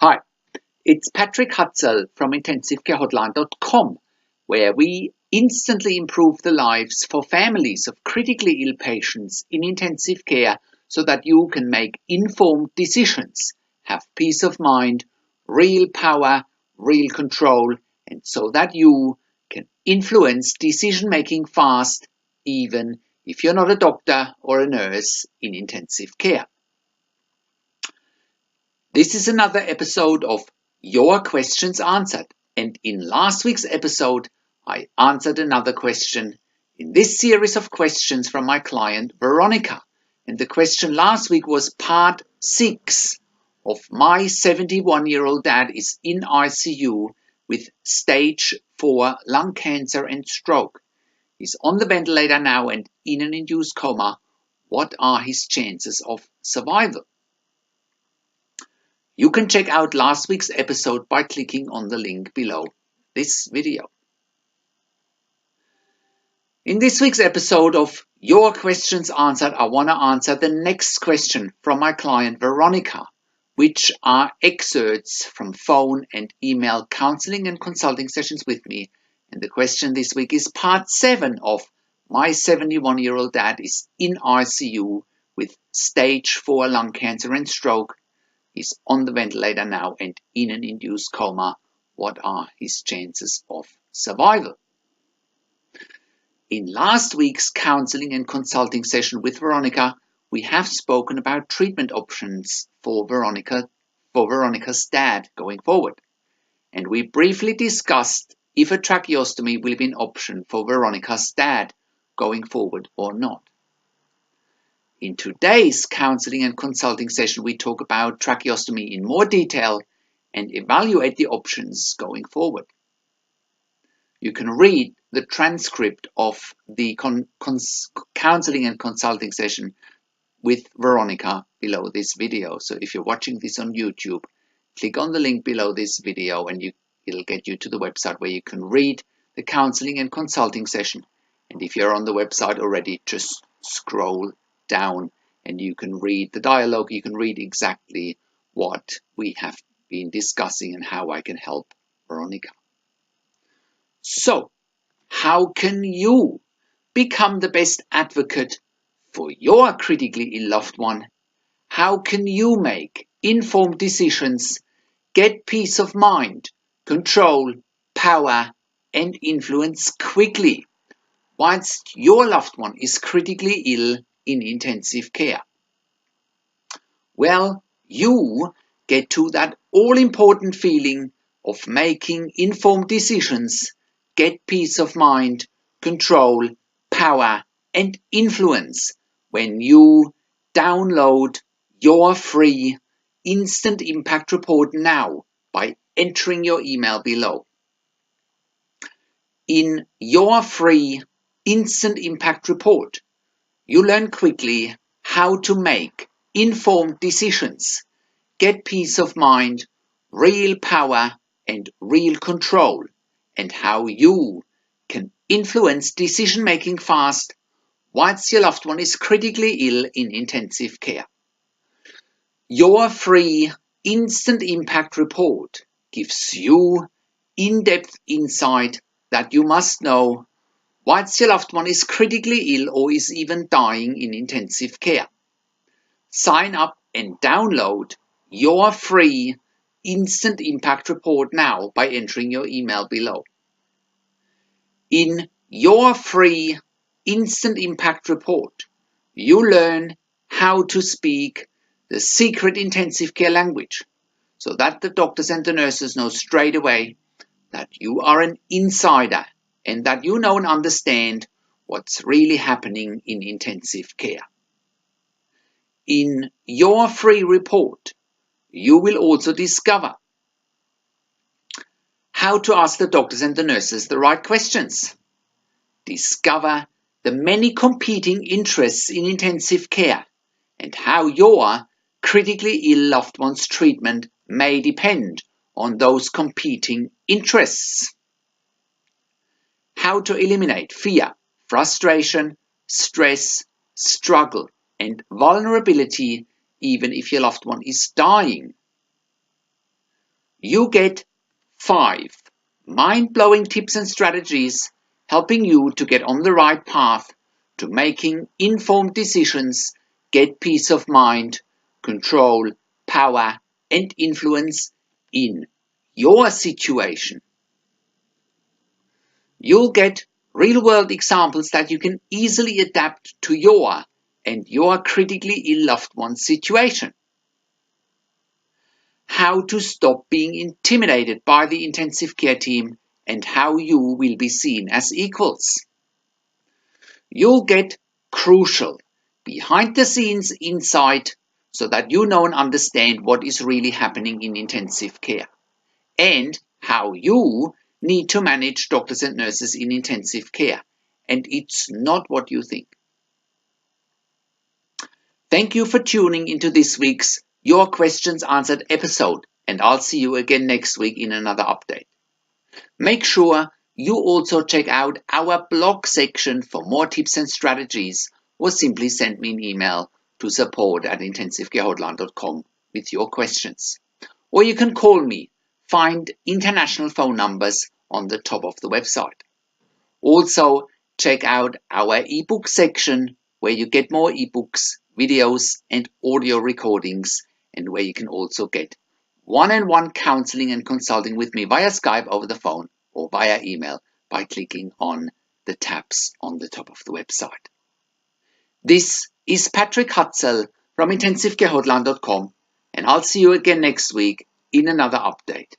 Hi, it's Patrick Hutzel from IntensiveCareHotline.com, where we instantly improve the lives for families of critically ill patients in intensive care so that you can make informed decisions, have peace of mind, real power, real control, and so that you can influence decision making fast, even if you're not a doctor or a nurse in intensive care. This is another episode of Your Questions Answered, and in last week's episode I answered another question in this series of questions from my client Veronica, and the question last week was part 6 of my 71-year-old dad is in ICU with stage 4 lung cancer and stroke. He's on the ventilator now and in an induced coma. What are his chances of survival? You can check out last week's episode by clicking on the link below this video. In this week's episode of Your Questions Answered, I want to answer the next question from my client Veronica, which are excerpts from phone and email counseling and consulting sessions with me. And the question this week is part 7 of my 71-year-old dad is in ICU with stage 4 lung cancer and stroke. He's on the ventilator now and in an induced coma. What are his chances of survival? In last week's counseling and consulting session with Veronica, we have spoken about treatment options for Veronica's dad going forward. And we briefly discussed if a tracheostomy will be an option for Veronica's dad going forward or not. In today's counseling and consulting session, we talk about tracheostomy in more detail and evaluate the options going forward. You can read the transcript of the counseling and consulting session with Veronica below this video. So if you're watching this on YouTube, click on the link below this video and it'll get you to the website where you can read the counseling and consulting session. And if you're on the website already, just scroll down and you can read the dialogue. You can read exactly what we have been discussing and how I can help Veronica. So, how can you become the best advocate for your critically ill loved one? How can you make informed decisions, get peace of mind, control, power, and influence quickly whilst your loved one is critically ill in intensive care? Well, you get to that all-important feeling of making informed decisions, get peace of mind, control, power, and influence when you download your free instant impact report now by entering your email below. In your free instant impact report, you learn quickly how to make informed decisions, get peace of mind, real power, and real control, and how you can influence decision making fast whilst your loved one is critically ill in intensive care. Your free instant impact report gives you in-depth insight that you must know whilst your loved one is critically ill or is even dying in intensive care. Sign up and download your free instant impact report now by entering your email below. In your free instant impact report, you learn how to speak the secret intensive care language so that the doctors and the nurses know straight away that you are an insider and that you know and understand what's really happening in intensive care. In your free report, you will also discover how to ask the doctors and the nurses the right questions. Discover the many competing interests in intensive care and how your critically ill loved one's treatment may depend on those competing interests. How to eliminate fear, frustration, stress, struggle, and vulnerability even if your loved one is dying. You get 5 mind-blowing tips and strategies helping you to get on the right path to making informed decisions, get peace of mind, control, power, and influence in your situation. You'll get real-world examples that you can easily adapt to your and your critically ill loved one's situation. How to stop being intimidated by the intensive care team and how you will be seen as equals. You'll get crucial behind-the-scenes insight so that you know and understand what is really happening in intensive care and how you need to manage doctors and nurses in intensive care. And it's not what you think. Thank you for tuning into this week's Your Questions Answered episode, and I'll see you again next week in another update. Make sure you also check out our blog section for more tips and strategies, or simply send me an email to support@intensivecarehotline.com with your questions. Or you can call me. Find international phone numbers on the top of the website. Also, check out our ebook section where you get more ebooks, videos, and audio recordings, and where you can also get one-on-one counseling and consulting with me via Skype, over the phone, or via email by clicking on the tabs on the top of the website. This is Patrick Hutzel from intensivecarehotline.com, and I'll see you again next week in another update.